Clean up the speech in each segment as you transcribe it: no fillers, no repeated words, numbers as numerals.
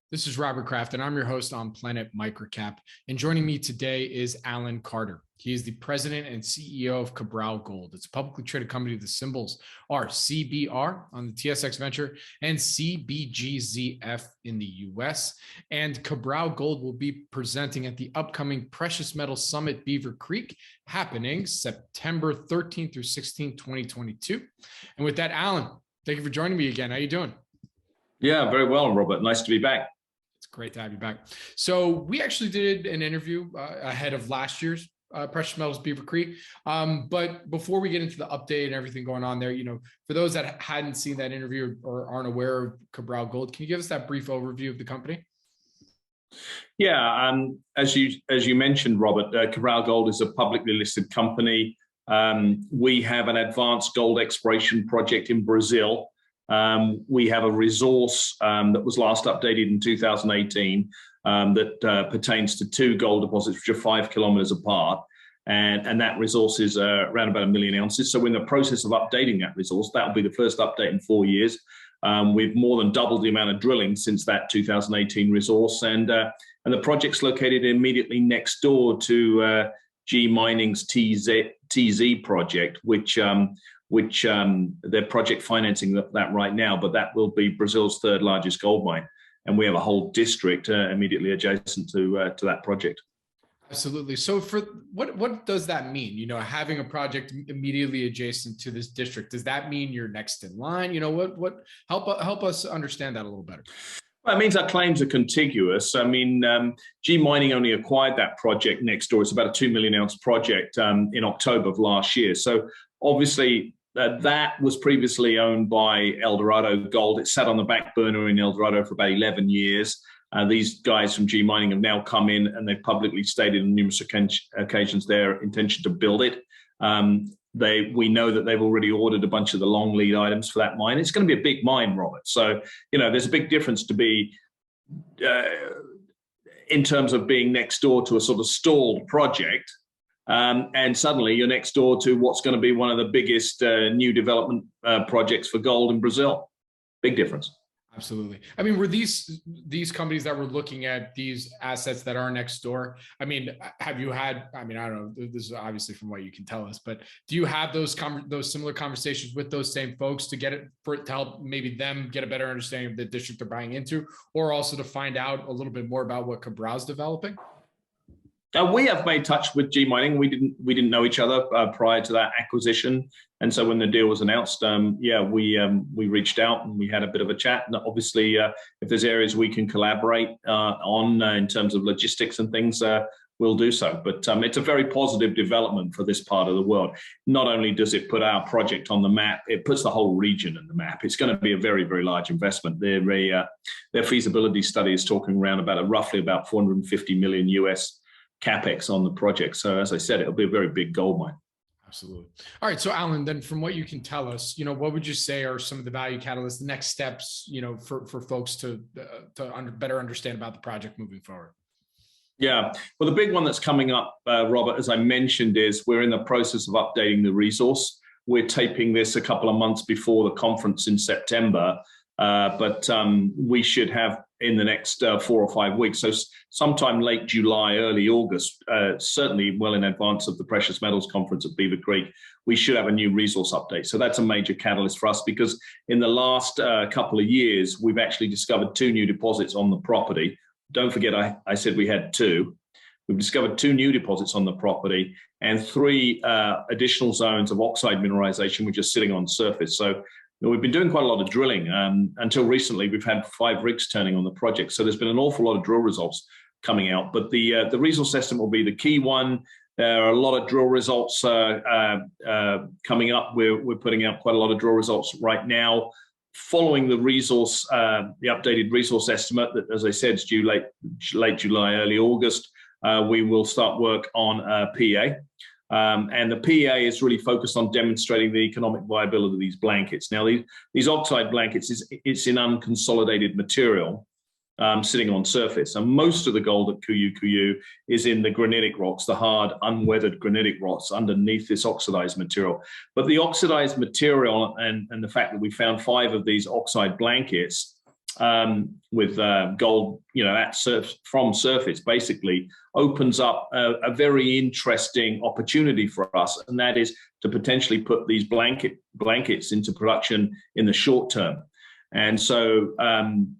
This is Robert Kraft, and I'm your host on Planet MicroCap. And joining me today is Alan Carter. He is the president and CEO of Cabral Gold. It's a publicly traded company. The symbols are CBR on the TSX Venture and CBGZF in the US. And Cabral Gold will be presenting at the upcoming Precious Metal Summit Beaver Creek, happening September 13th through 16th, 2022. And with that, Alan, thank you for joining me again. How you doing? Yeah, very well, Robert. Nice to be back. It's great to have you back. So we actually did an interview ahead of last year's Precious Metals Beaver Creek. But before we get into the update and everything going on there, for those that hadn't seen that interview or aren't aware of Cabral Gold, can you give us that brief overview of the company? Yeah, as you mentioned, Robert, Cabral Gold is a publicly listed company. We have an advanced gold exploration project in Brazil. We have a resource that was last updated in 2018 that pertains to two gold deposits which are 5 kilometers apart, and that resource is around about 1 million ounces. So we're in the process of updating that resource. That will be the first update in 4 years. We've more than doubled the amount of drilling since that 2018 resource, and the project's located immediately next door to G Mining's TZ project, which they're project financing that right now, but that will be Brazil's third largest gold mine. And we have a whole district immediately adjacent to that project. Absolutely. So for what does that mean? Having a project immediately adjacent to this district, does that mean you're next in line? What help us understand that a little better. Well, it means our claims are contiguous. I mean, G Mining only acquired that project next door. It's about a 2 million ounce project in October of last year. So obviously, that was previously owned by Eldorado Gold. It sat on the back burner in Eldorado for about 11 years. These guys from G Mining have now come in, and they've publicly stated on numerous occasions their intention to build it. We know that they've already ordered a bunch of the long lead items for that mine. It's going to be a big mine, Robert. So, there's a big difference to be in terms of being next door to a sort of stalled project. And suddenly you're next door to what's going to be one of the biggest new development projects for gold in Brazil. Big difference. Absolutely. I mean, were these companies that were looking at these assets that are next door? I mean, have you had? I mean, I don't know. This is obviously from what you can tell us, but do you have those similar conversations with those same folks to help maybe them get a better understanding of the district they're buying into, or also to find out a little bit more about what Cabral's developing? We have made touch with G Mining. We didn't know each other prior to that acquisition, and so when the deal was announced, we reached out and we had a bit of a chat. And obviously, if there's areas we can collaborate on in terms of logistics and things, we'll do so. But it's a very positive development for this part of the world. Not only does it put our project on the map, it puts the whole region on the map. It's going to be a very, very large investment. Their feasibility study is talking around roughly about 450 million US capex on the project. So as I said, it'll be a very big gold mine. Absolutely. All right. So Alan, then from what you can tell us, what would you say are some of the value catalysts, the next steps, for folks to better understand about the project moving forward? Yeah. Well, the big one that's coming up, Robert, as I mentioned, is we're in the process of updating the resource. We're taping this a couple of months before the conference in September. But we should have in the next 4 or 5 weeks, so sometime late July, early August, certainly well in advance of the Precious Metals Conference at Beaver Creek, we should have a new resource update. So that's a major catalyst for us, because in the last couple of years, we've actually discovered 2 new deposits on the property. Don't forget, I said we had 2. We've discovered 2 new deposits on the property and 3 additional zones of oxide mineralization which are sitting on surface. So we've been doing quite a lot of drilling. Until recently, we've had 5 rigs turning on the project. So there's been an awful lot of drill results coming out. But the resource estimate will be the key one. There are a lot of drill results coming up. We're putting out quite a lot of drill results right now. Following the resource, the updated resource estimate that, as I said, is due late July, early August, we will start work on PEA. And the PEA is really focused on demonstrating the economic viability of these blankets. Now, these oxide blankets, it's in unconsolidated material sitting on surface. And most of the gold at Cuiú Cuiú is in the granitic rocks, the hard, unweathered granitic rocks underneath this oxidized material. But the oxidized material and the fact that we found 5 of these oxide blankets with gold, from surface, basically opens up a very interesting opportunity for us, and that is to potentially put these blankets into production in the short term. And so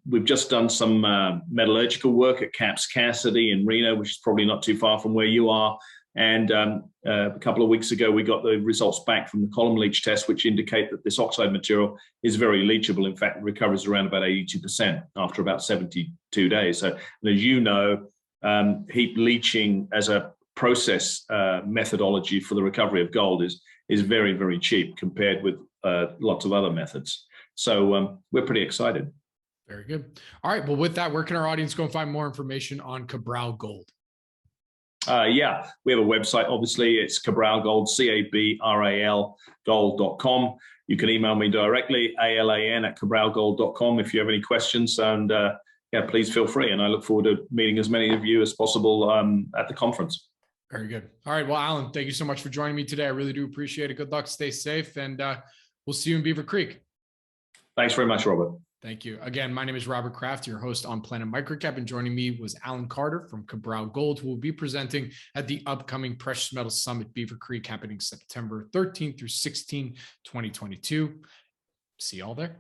we've just done some metallurgical work at Caps Cassidy in Reno, which is probably not too far from where you are. And a couple of weeks ago, we got the results back from the column leach test, which indicate that this oxide material is very leachable. In fact, it recovers around about 82% after about 72 days. So, as you know, heap leaching as a process methodology for the recovery of gold is very, very cheap compared with lots of other methods. So we're pretty excited. Very good. All right. Well, with that, where can our audience go and find more information on Cabral Gold? Yeah, we have a website. Obviously, it's Cabral Gold, CABRAL gold.com. You can email me directly, alan@cabralgold.com, if you have any questions. And yeah, please feel free. And I look forward to meeting as many of you as possible at the conference. Very good. All right. Well, Alan, thank you so much for joining me today. I really do appreciate it. Good luck. Stay safe. And we'll see you in Beaver Creek. Thanks very much, Robert. Thank you. Again, my name is Robert Kraft, your host on Planet MicroCap, and joining me was Alan Carter from Cabral Gold, who will be presenting at the upcoming Precious Metals Summit Beaver Creek happening September 13th through 16, 2022. See y'all there.